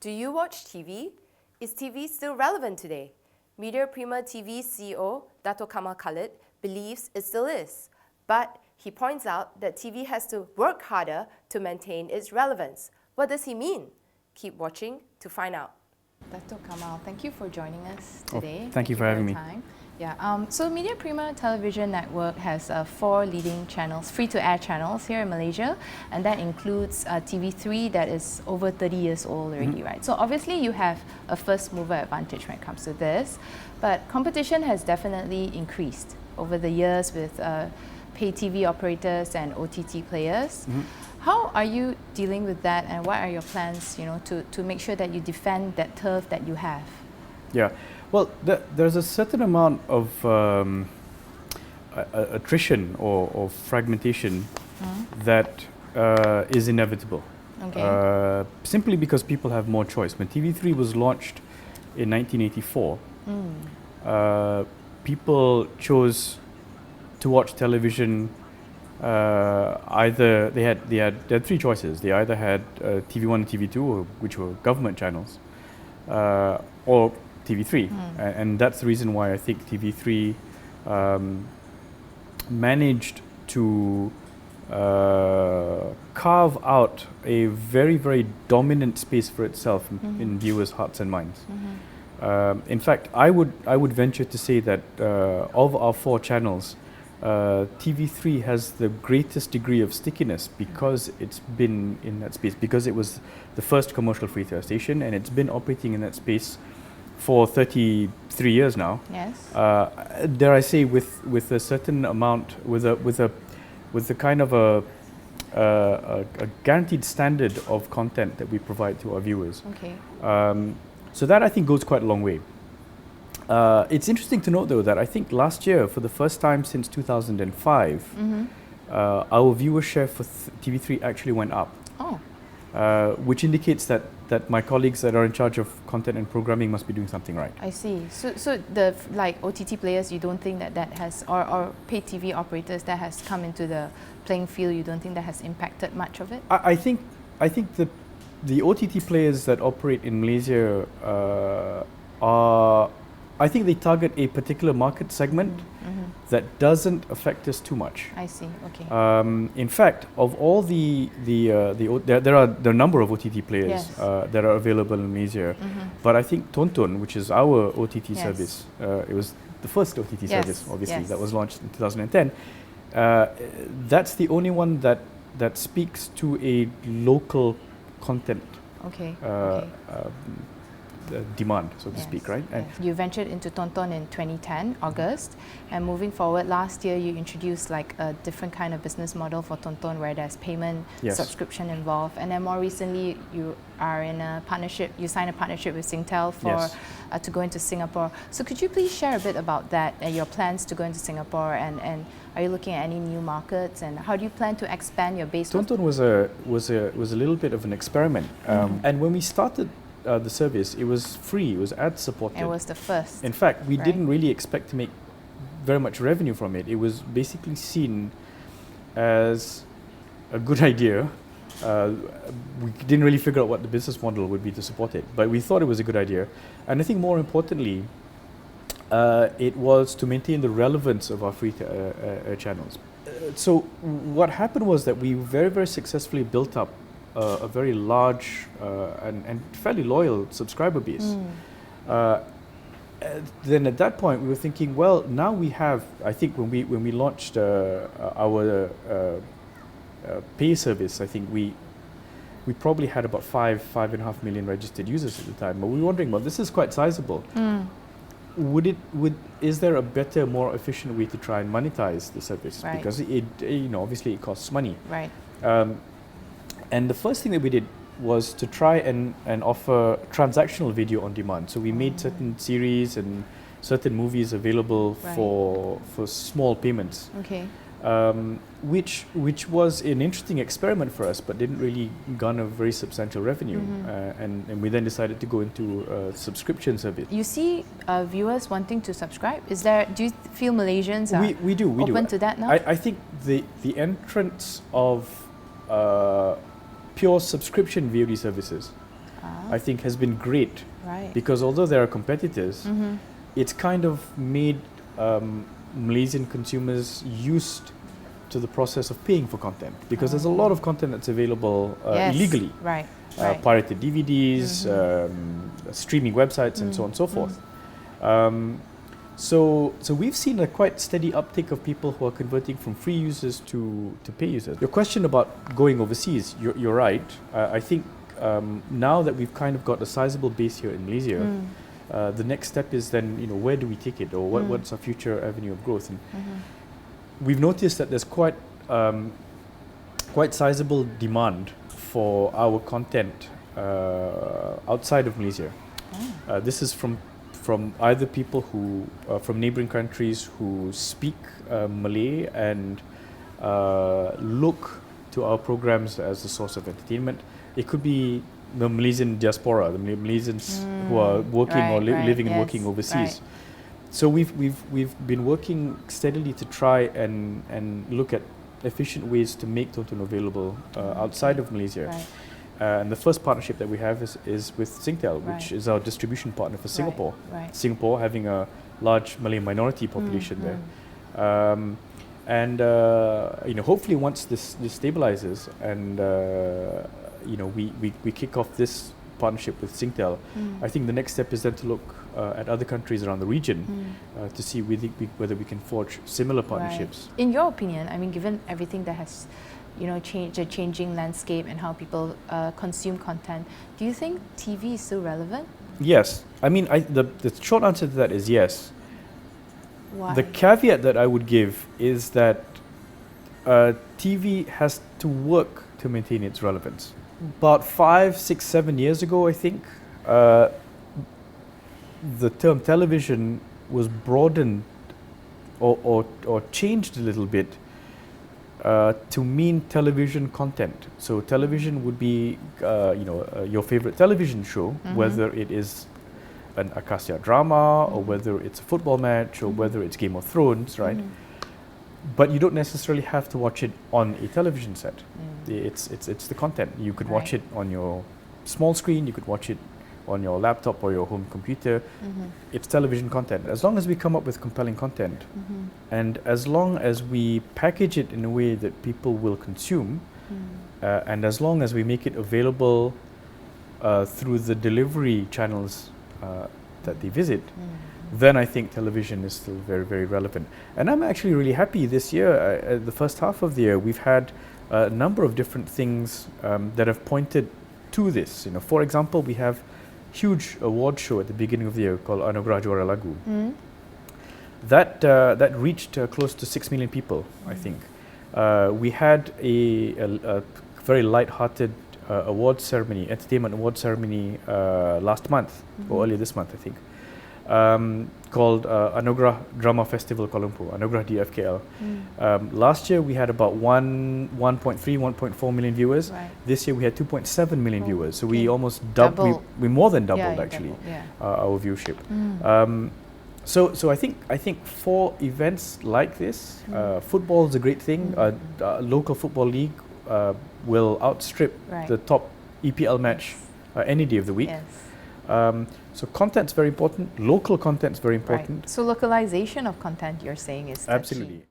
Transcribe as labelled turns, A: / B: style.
A: Do you watch TV? Is TV still relevant today? Media Prima TV CEO Datuk Kamal Khalid believes it still is, but he points out that TV has to work harder to maintain its relevance. What does he mean? Keep watching to find out.
B: Datuk Kamal, thank you for joining us today.
C: Thank you for having me.
B: Time. Yeah, so Media Prima Television Network has 4 leading channels, free-to-air channels here in Malaysia, and that includes TV3 that is over 30 years old already, right? So obviously you have a first mover advantage when it comes to this, but competition has definitely increased over the years with pay TV operators and OTT players. How are you dealing with that, and what are your plans, to make sure that you defend that turf that you have?
C: Yeah, well, there's a certain amount of attrition or fragmentation that is inevitable.
B: Okay.
C: Simply because people have more choice. When TV3 was launched in 1984, people chose to watch television. Either they had 3 choices. They either had TV1 and TV2, which were government channels, or TV3, and that's the reason why I think TV3 managed to carve out a very, very dominant space for itself in viewers' hearts and minds. In fact, I would venture to say that of our 4 channels, TV3 has the greatest degree of stickiness because it's been in that space, because it was the first commercial free-to-air station, and it's been operating in that space for 33 years now.
B: Yes.
C: Dare I say, with a certain amount, with a kind of a guaranteed standard of content that we provide to our viewers.
B: Okay.
C: So that I think goes quite a long way. It's interesting to note, though, that I think last year, for the first time since 2005, our viewer share for TV3 actually went up.
B: Oh.
C: Which indicates that my colleagues that are in charge of content and programming must be doing something right.
B: I see. So the OTT players, you don't think that has, or pay TV operators that has come into the playing field, you don't think that has impacted much of it?
C: I think that the OTT players that operate in Malaysia I think they target a particular market segment that doesn't affect us too much.
B: I see. Okay.
C: In fact, of all there are a number of OTT players that are available in Malaysia, but I think Tonton, which is our OTT service, it was the first OTT service, obviously, that was launched in 2010. That's the only one that speaks to a local content.
B: Okay.
C: Demand, so to speak, right?
B: And you ventured into Tonton in 2010, August, and moving forward, last year you introduced like a different kind of business model for Tonton where there's payment, subscription involved, and then more recently you are in a partnership, you signed a partnership with Singtel for to go into Singapore. So could you please share a bit about that and your plans to go into Singapore, and are you looking at any new markets, and how do you plan to expand your base?
C: Tonton was a little bit of an experiment, and when we started the service, it was free, it was ad supported.
B: It was the first.
C: In fact, we didn't really expect to make very much revenue from it. It was basically seen as a good idea. We didn't really figure out what the business model would be to support it, but we thought it was a good idea. And I think more importantly, it was to maintain the relevance of our free channels. So what happened was that we very, very successfully built up a very large and fairly loyal subscriber base. Then at that point we were thinking, well, now we have, I think when we launched our pay service, I think we probably had about 5.5 million registered users at the time. But we were wondering, well, this is quite sizable. Is there a better, more efficient way to try and monetize the service?
B: Right.
C: Because it obviously it costs money.
B: Right.
C: And the first thing that we did was to try and offer transactional video on demand. So we made certain series and certain movies available for small payments.
B: Okay.
C: Which was an interesting experiment for us, but didn't really garner very substantial revenue. And we then decided to go into a subscription service.
B: You see viewers wanting to subscribe? Do you feel Malaysians are open to that now?
C: I think the entrance of pure subscription VOD services I think has been great.
B: Right.
C: Because although there are competitors, it's kind of made Malaysian consumers used to the process of paying for content, because there's a lot of content that's available
B: Yes.
C: illegally.
B: Right. Right.
C: Pirated DVDs, streaming websites, and so on and so forth. So we've seen a quite steady uptick of people who are converting from free users to pay users. Your question about going overseas, you're right. I think now that we've kind of got a sizable base here in Malaysia, the next step is then, where do we take it, or what's our future avenue of growth? And we've noticed that there's quite sizable demand for our content outside of Malaysia. This is from either people who from neighboring countries who speak Malay and look to our programs as a source of entertainment. It could be the Malaysian diaspora, the Malaysians who are working or living and working overseas. So we've been working steadily to try and look at efficient ways to make Tonton available outside of Malaysia. And the first partnership that we have is with Singtel, which is our distribution partner for Singapore. Singapore having a large Malay minority population there. And hopefully once this stabilizes and we kick off this partnership with Singtel, I think the next step is then to look at other countries around the region to see whether we can forge similar partnerships.
B: In your opinion, I mean, given everything that has changed, the changing landscape and how people consume content, do you think TV is still relevant?
C: Yes. I mean, the short answer to that is yes.
B: Why?
C: The caveat that I would give is that TV has to work to maintain its relevance. About 5, 6, 7 years ago, I think, the term television was broadened or changed a little bit to mean television content. So television would be, your favorite television show, whether it is an Akasya drama or whether it's a football match or whether it's Game of Thrones, right? But you don't necessarily have to watch it on a television set. It's the content. You could watch it on your small screen, you could watch it on your laptop or your home computer. It's television content. As long as we come up with compelling content and as long as we package it in a way that people will consume and as long as we make it available through the delivery channels that they visit, then I think television is still very, very relevant. And I'm actually really happy this year, the first half of the year, we've had a number of different things that have pointed to this. For example, we have huge award show at the beginning of the year called Anugerah Juara Lagu. That reached close to 6 million people, I think. We had a very light-hearted award ceremony, entertainment award ceremony last month, or earlier this month, I think, called Anugerah Drama Festival Kuala Lumpur, Anugerah DFKL. Last year we had about 1.4 million viewers. This year we had 2.7 million viewers. So we almost doubled. We more than doubled actually our viewership. So I think for events like this, football is a great thing. Local football league will outstrip the top EPL match any day of the week. So content's very important. Local content's very important.
B: So localization of content, you're saying, is
C: absolutely.